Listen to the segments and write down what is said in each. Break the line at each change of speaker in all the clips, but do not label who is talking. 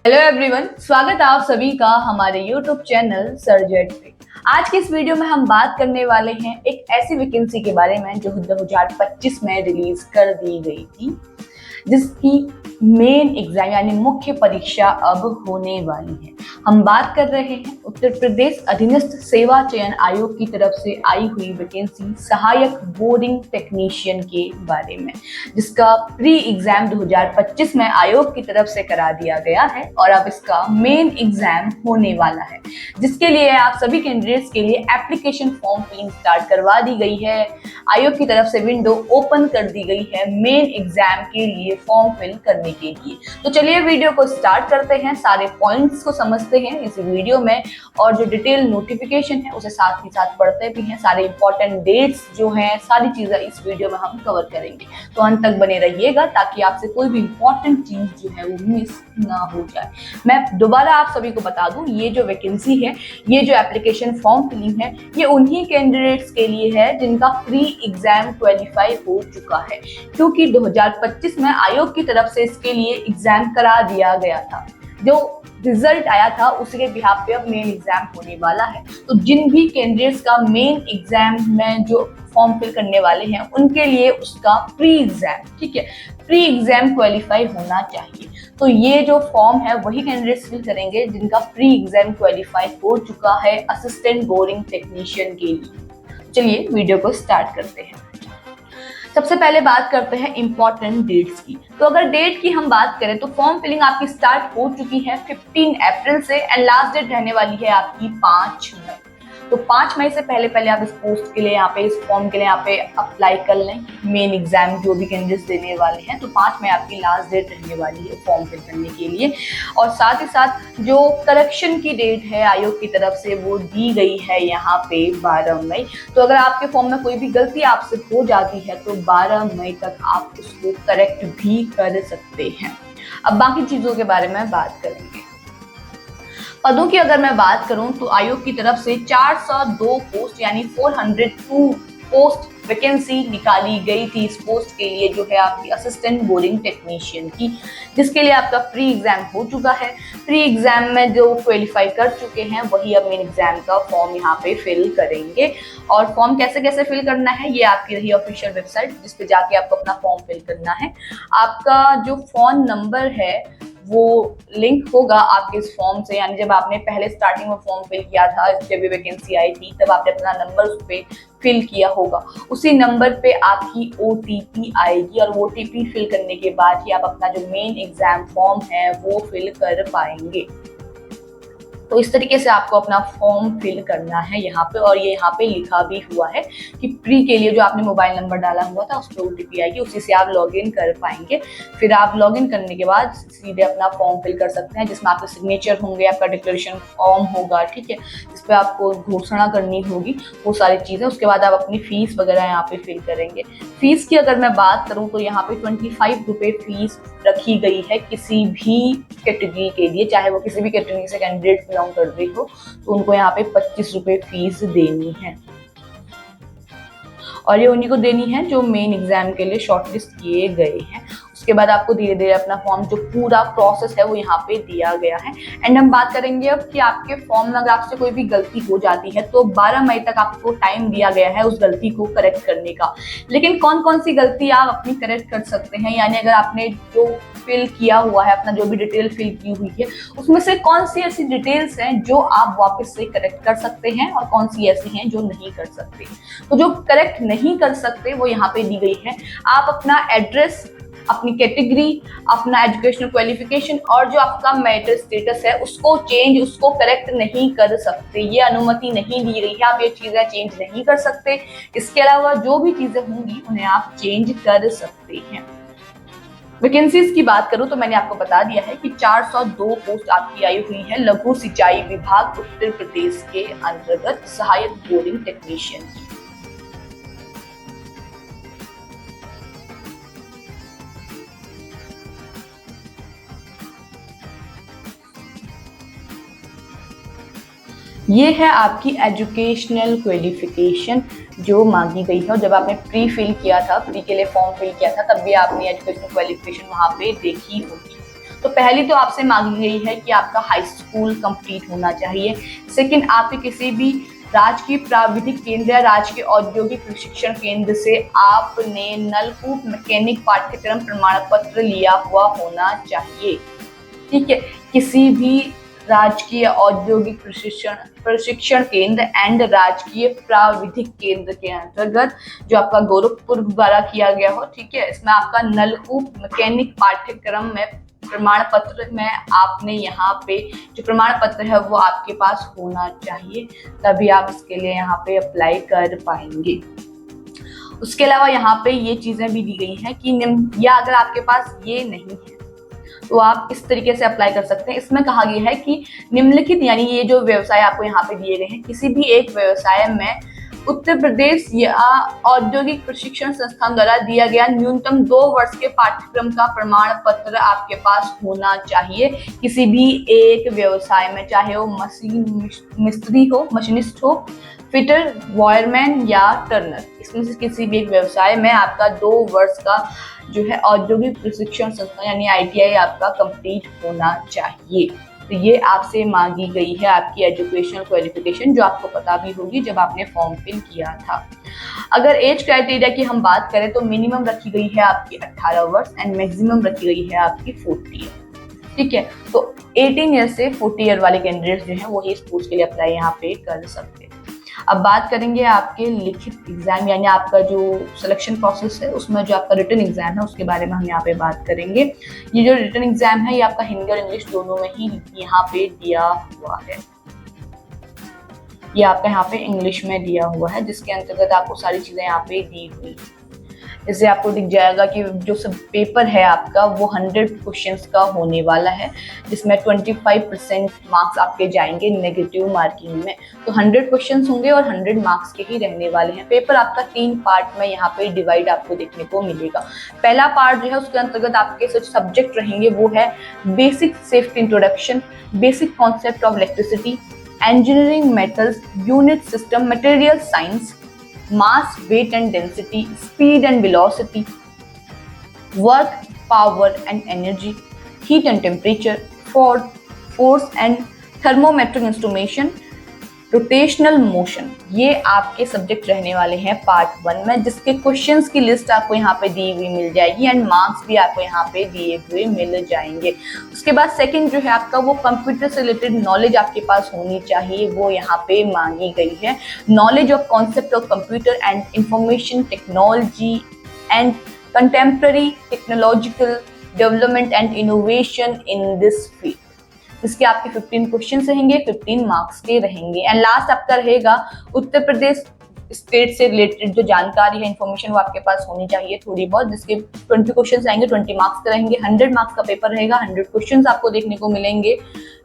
Hello everyone, स्वागत है आप सभी का हमारे यूट्यूब चैनल सरजेट पे। आज की इस वीडियो में हम बात करने वाले हैं एक ऐसी वैकेंसी के बारे में जो 2025 में रिलीज कर दी गई थी, जिसकी मेन एग्जाम यानी मुख्य परीक्षा अब होने वाली है। हम बात कर रहे हैं उत्तर प्रदेश अधीनस्थ सेवा चयन आयोग की तरफ से आई हुई वैकेंसी सहायक बोरिंग टेक्नीशियन के बारे में, जिसका प्री एग्जाम 2025 में आयोग की तरफ से करा दिया गया है और अब इसका मेन एग्जाम होने वाला है, जिसके लिए आप सभी कैंडिडेट्स के लिए एप्लीकेशन फॉर्म फिलिंग स्टार्ट करवा दी गई है। आयोग की तरफ से विंडो ओपन कर दी गई है मेन एग्जाम के लिए फॉर्म फिल करने के लिए। तो चलिए वीडियो को स्टार्ट करते हैं, सारे पॉइंट्स को समझते हैं इस वीडियो में और जो डिटेल नोटिफिकेशन है उसे साथ ही साथ पढ़ते भी हैं। सारे इंपॉर्टेंट डेट्स जो हैं, सारी चीजें इस वीडियो में हम कवर करेंगे, तो अंत तक बने रहिएगा ताकि आपसे कोई भी इंपॉर्टेंट चीज जो है वो मिस ना हो जाए। मैं दोबारा आप सभी को बता दूं, ये जो वैकेंसी है, ये जो एप्लीकेशन फॉर्म फिलिंग है, ये उन्हीं कैंडिडेट्स के लिए है जिनका प्री एग्जाम क्वालिफाई हो चुका है, क्योंकि 2025 में आयोग की तरफ से इसके लिए एग्जाम करा दिया गया था। जो रिजल्ट आया था उसके बिहाफ पे अब मेन एग्जाम होने वाला है। तो जिन भी कैंडिडेट्स का मेन एग्जाम में जो फॉर्म फिल करने वाले हैं उनके लिए उसका प्री एग्जाम, ठीक है, प्री एग्जाम क्वालिफाई होना चाहिए। तो ये जो फॉर्म है वही कैंडिडेट्स फिल करेंगे जिनका प्री एग्जाम क्वालिफाई हो चुका है असिस्टेंट बोरिंग टेक्नीशियन के लिए। चलिए वीडियो को स्टार्ट करते हैं। सबसे पहले बात करते हैं इंपॉर्टेंट डेट्स की। तो अगर डेट की हम बात करें तो फॉर्म फिलिंग आपकी स्टार्ट हो चुकी है 15 अप्रैल से एंड लास्ट डेट रहने वाली है आपकी 5 मई। तो 5 मई से पहले पहले आप इस पोस्ट के लिए यहाँ पे, इस फॉर्म के लिए यहाँ पे अप्लाई कर लें। मेन एग्जाम जो भी कैंडिडेट्स देने वाले हैं, तो 5 मई आपकी लास्ट डेट रहने वाली है फॉर्म फिल करने के लिए। और साथ ही साथ जो करेक्शन की डेट है आयोग की तरफ से वो दी गई है यहाँ पे 12 मई। तो अगर आपके फॉर्म में कोई भी गलती आपसे हो जाती है तो 12 मई तक आप उसको करेक्ट भी कर सकते हैं। अब बाकी चीजों के बारे में बात करेंगे। पदों की अगर मैं बात करूं तो आयोग की तरफ से 402 पोस्ट यानी 402 पोस्ट वैकेंसी निकाली गई थी इस पोस्ट के लिए, जो है आपकी असिस्टेंट बोरिंग टेक्नीशियन की, जिसके लिए आपका प्री एग्जाम हो चुका है। प्री एग्जाम में जो क्वालिफाई कर चुके हैं वही अब मेन एग्जाम का फॉर्म यहाँ पे फिल करेंगे। और फॉर्म कैसे कैसे फिल करना है ये आपकी रही ऑफिशियल वेबसाइट, जिस पे जाके आपको अपना फॉर्म फिल करना है। आपका जो फोन नंबर है वो लिंक होगा आपके इस फॉर्म से, यानी जब आपने पहले स्टार्टिंग में फॉर्म फिल किया था, जब भी वैकेंसी आई थी, तब आपने अपना नंबर उस पर फिल किया होगा। उसी नंबर पे आपकी OTP आएगी और OTP फिल करने के बाद ही आप अपना जो मेन एग्जाम फॉर्म है वो फिल कर पाएंगे। तो इस तरीके से आपको अपना फॉर्म फिल करना है यहाँ पे। और ये यहाँ पे लिखा भी हुआ है कि प्री के लिए जो आपने मोबाइल नंबर डाला हुआ था उस पर OTP आएगी, उसी से आप लॉगिन कर पाएंगे। फिर आप लॉगिन करने के बाद सीधे अपना फॉर्म फिल कर सकते हैं, जिसमें आपके सिग्नेचर होंगे, आपका डिक्लेरेशन फॉर्म होगा, ठीक है, जिसपे आपको घोषणा करनी होगी, वो सारी चीजें। उसके बाद आप अपनी फीस वगैरह यहाँ पे फिल करेंगे। फीस की अगर मैं बात करूँ तो यहाँ पे 25 रुपये फीस रखी गई है किसी भी कैटेगरी के लिए, चाहे वो किसी भी कैटेगरी से कैंडिडेट बिलोंग कर रही हो, तो उनको यहाँ पे 25 रुपये फीस देनी है। और ये उन्हीं को देनी है जो मेन एग्जाम के लिए शॉर्टलिस्ट किए गए हैं। उसके बाद आपको धीरे धीरे अपना फॉर्म, जो पूरा प्रोसेस है वो यहाँ पे दिया गया है। एंड हम बात करेंगे अब कि आपके फॉर्म में अगर आपसे कोई भी गलती हो जाती है तो 12 मई तक आपको टाइम दिया गया है उस गलती को करेक्ट करने का। लेकिन कौन कौन सी गलती आप अपनी करेक्ट कर सकते हैं, यानी अगर आपने जो फिल किया हुआ है, अपना जो भी डिटेल फिल की हुई है, उसमें से कौन सी ऐसी डिटेल्स हैं जो आप वापस से करेक्ट कर सकते हैं और कौन सी ऐसी हैं जो नहीं कर सकते। तो जो करेक्ट नहीं कर सकते वो यहाँ पे दी गई है। आप अपना एड्रेस, अपनी कैटेगरी, अपना एजुकेशनल क्वालिफिकेशन और जो आपका मैरिटल स्टेटस है उसको चेंज, उसको करेक्ट नहीं कर सकते, ये अनुमति नहीं दी गई है। आप ये चीजें चेंज नहीं कर सकते। इसके अलावा जो भी चीजें होंगी उन्हें आप चेंज कर सकते हैं। वैकेंसीज की बात करूं तो मैंने आपको बता दिया है कि 402 पोस्ट आपकी आई हुई है लघु सिंचाई विभाग उत्तर प्रदेश के अंतर्गत सहायक बोरिंग टेक्नीशियन की। ये है आपकी एजुकेशनल क्वालिफिकेशन जो मांगी गई है। और जब आपने प्री फिल किया था, प्री के लिए फॉर्म फिल किया था, तब भी आपने एजुकेशनल क्वालिफिकेशन वहाँ पे देखी होगी। तो पहली तो आपसे मांगी गई है कि आपका हाई स्कूल कंप्लीट होना चाहिए। सेकंड, आपके किसी भी राजकीय प्राविधिक केंद्र या राजकीय औद्योगिक प्रशिक्षण केंद्र से आपने नलकूप मैकेनिक पाठ्यक्रम प्रमाण पत्र लिया हुआ होना चाहिए। ठीक है, किसी भी राजकीय औद्योगिक प्रशिक्षण केंद्र एंड राजकीय प्राविधिक केंद्र के अंतर्गत जो आपका गोरखपुर द्वारा किया गया हो, ठीक है, इसमें आपका नलकूप मैकेनिक पाठ्यक्रम में प्रमाण पत्र में आपने यहाँ पे जो प्रमाण पत्र है वो आपके पास होना चाहिए, तभी आप इसके लिए यहाँ पे अप्लाई कर पाएंगे। उसके अलावा यहाँ पे ये चीजें भी दी गई हैं कि या अगर आपके पास ये नहीं है तो आप इस तरीके से अप्लाई कर सकते हैं। इसमें कहा गया है कि निम्नलिखित यानी ये जो व्यवसाय आपको यहाँ पे दिए गए हैं, किसी भी एक व्यवसाय में उत्तर प्रदेश या औद्योगिक प्रशिक्षण संस्थान द्वारा दिया गया न्यूनतम 2 वर्ष के पाठ्यक्रम का प्रमाण पत्र आपके पास होना चाहिए। किसी भी एक व्यवसाय में, चाहे वो मशीन मिस्त्री हो, मशीनिस्ट हो, फिटर, वायरमैन या टर्नर, इसमें से किसी भी एक व्यवसाय में आपका 2 वर्ष का जो है औद्योगिक प्रशिक्षण संस्थान यानी ITI आपका कंप्लीट होना चाहिए। तो ये आपसे मांगी गई है आपकी एजुकेशनल क्वालिफिकेशन, जो आपको पता भी होगी जब आपने फॉर्म फिल किया था। अगर एज क्राइटेरिया की हम बात करें तो मिनिमम रखी गई है आपकी 18 वर्ष एंड मैक्सिमम रखी गई है आपकी 40 ईयर। ठीक है, तो 18 ईयर से 40 ईयर वाले कैंडिडेट्स जो हैं वो इस पोस्ट के लिए अप्लाई यहाँ पे कर सकते हैं। अब बात करेंगे आपके लिखित एग्जाम यानी आपका जो सिलेक्शन प्रोसेस है उसमें जो आपका रिटन एग्जाम है उसके बारे में हम यहाँ पे बात करेंगे। ये जो रिटन एग्जाम है ये आपका हिंदी और इंग्लिश दोनों में ही यहाँ पे दिया हुआ है। ये आपका यहाँ पे इंग्लिश में दिया हुआ है, जिसके अंतर्गत आपको सारी चीजें यहाँ पे दी हुई है। इससे आपको दिख जाएगा कि जो सब पेपर है आपका वो 100 क्वेश्चंस का होने वाला है, जिसमें 25% मार्क्स आपके जाएंगे नेगेटिव मार्किंग में। तो 100 क्वेश्चंस होंगे और 100 मार्क्स के ही रहने वाले हैं। पेपर आपका 3 पार्ट में यहाँ पे डिवाइड आपको देखने को मिलेगा। पहला पार्ट जो है उसके अंतर्गत आपके जो सब्जेक्ट रहेंगे वो है basic safety introduction, basic concept of electricity, engineering metals, unit system, material science, mass, weight and density, speed and velocity, work, power and energy, heat and temperature, force and thermometric instrumentation, rotational motion, ये आपके subject रहने वाले हैं part 1 में, जिसके questions की list आपको यहाँ पे दी हुई मिल जाएगी एंड मार्क्स भी आपको यहाँ पे दिए हुए मिल जाएंगे। उसके बाद सेकंड जो है आपका वो कंप्यूटर से रिलेटेड नॉलेज आपके पास होनी चाहिए, वो यहाँ पे मांगी गई है। Knowledge of concept of computer and information technology and contemporary technological development and innovation in this field. इसके आपके 15 क्वेश्चन रहेंगे, 15 मार्क्स के रहेंगे। एंड लास्ट आपका रहेगा उत्तर प्रदेश स्टेट से रिलेटेड जो जानकारी है, इन्फॉर्मेशन, वो आपके पास होनी चाहिए थोड़ी बहुत, जिसके 20 क्वेश्चन आएंगे, 20 मार्क्स के रहेंगे। 100 मार्क्स का पेपर रहेगा, 100 क्वेश्चन आपको देखने को मिलेंगे।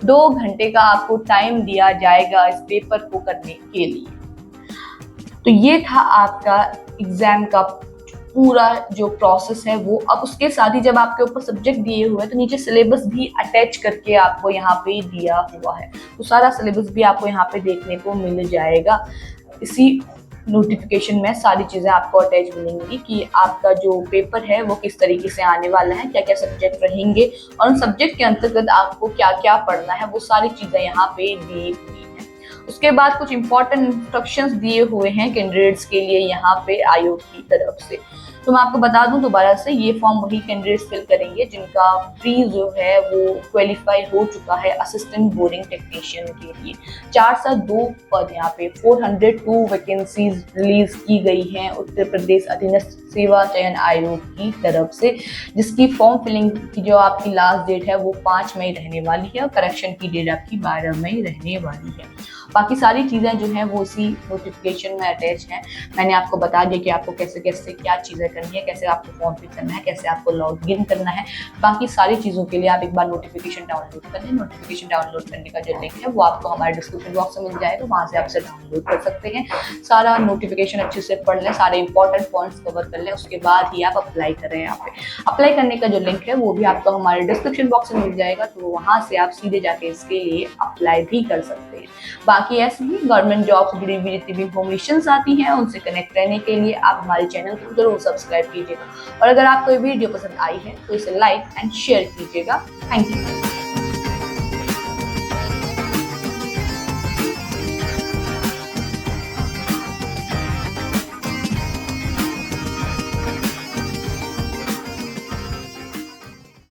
2 घंटे का आपको टाइम दिया जाएगा इस पेपर को करने के लिए। तो ये था आपका एग्जाम का पूरा जो प्रोसेस है वो। अब उसके साथ ही जब आपके ऊपर सब्जेक्ट दिए हुए हैं तो नीचे सिलेबस भी अटैच करके आपको यहाँ पे दिया हुआ है, तो सारा सिलेबस भी आपको यहाँ पे देखने को मिल जाएगा। इसी नोटिफिकेशन में सारी चीजें आपको अटैच मिलेंगी कि आपका जो पेपर है वो किस तरीके से आने वाला है, क्या क्या सब्जेक्ट रहेंगे और उन सब्जेक्ट के अंतर्गत आपको क्या क्या पढ़ना है, वो सारी चीजें यहाँ पे दी हुई है। उसके बाद कुछ इंपॉर्टेंट इंस्ट्रक्शंस दिए हुए हैं कैंडिडेट्स के लिए यहाँ पे आयोग की तरफ से। तो मैं आपको बता दूं दोबारा से, ये फॉर्म वही कैंडिडेट्स फिल करेंगे जिनका प्री जो है वो क्वालिफाई हो चुका है असिस्टेंट बोरिंग टेक्नीशियन के लिए। 402 पद यहाँ पे 402 वैकेंसीज रिलीज की गई हैं उत्तर प्रदेश अधीनस्थ सेवा चयन आयोग की तरफ से, जिसकी फॉर्म फिलिंग की जो आपकी लास्ट डेट है वो 5 मई रहने वाली है और करेक्शन की डेट आपकी 12 मई रहने वाली है। बाकी सारी चीज़ें जो हैं वो उसी नोटिफिकेशन में अटैच हैं। मैंने आपको बता दिया कि आपको कैसे कैसे क्या चीज़ें करनी है, कैसे आपको फॉर्म फिल करना है, कैसे आपको लॉग इन करना है। बाकी सारी चीज़ों के लिए आप एक बार नोटिफिकेशन डाउनलोड कर लें। नोटिफिकेशन डाउनलोड करने का जो लिंक है वो आपको हमारे डिस्क्रिप्शन बॉक्स में मिल जाएगा, वहाँ से आप इसे डाउनलोड कर सकते हैं। सारा नोटिफिकेशन अच्छे से पढ़ लें, सारे इंपॉर्टेंट पॉइंट्स कवर कर लें, उसके बाद ही आप अप्लाई करें। यहाँ पे अप्लाई करने का जो लिंक है वो भी आपको हमारे डिस्क्रिप्शन बॉक्स में मिल जाएगा, तो वहाँ से आप सीधे जाके इसके लिए अप्लाई भी कर सकते हैं। बाकी ऐसे ही गवर्नमेंट जॉब से जुड़ी हुई जितनी भी इन्फॉर्मेशन आती हैं उनसे कनेक्ट रहने के लिए आप हमारे चैनल को जरूर सब्सक्राइब कीजिएगा। और अगर आपको ये वीडियो पसंद आई है तो इसे लाइक एंड शेयर कीजिएगा। Thank you.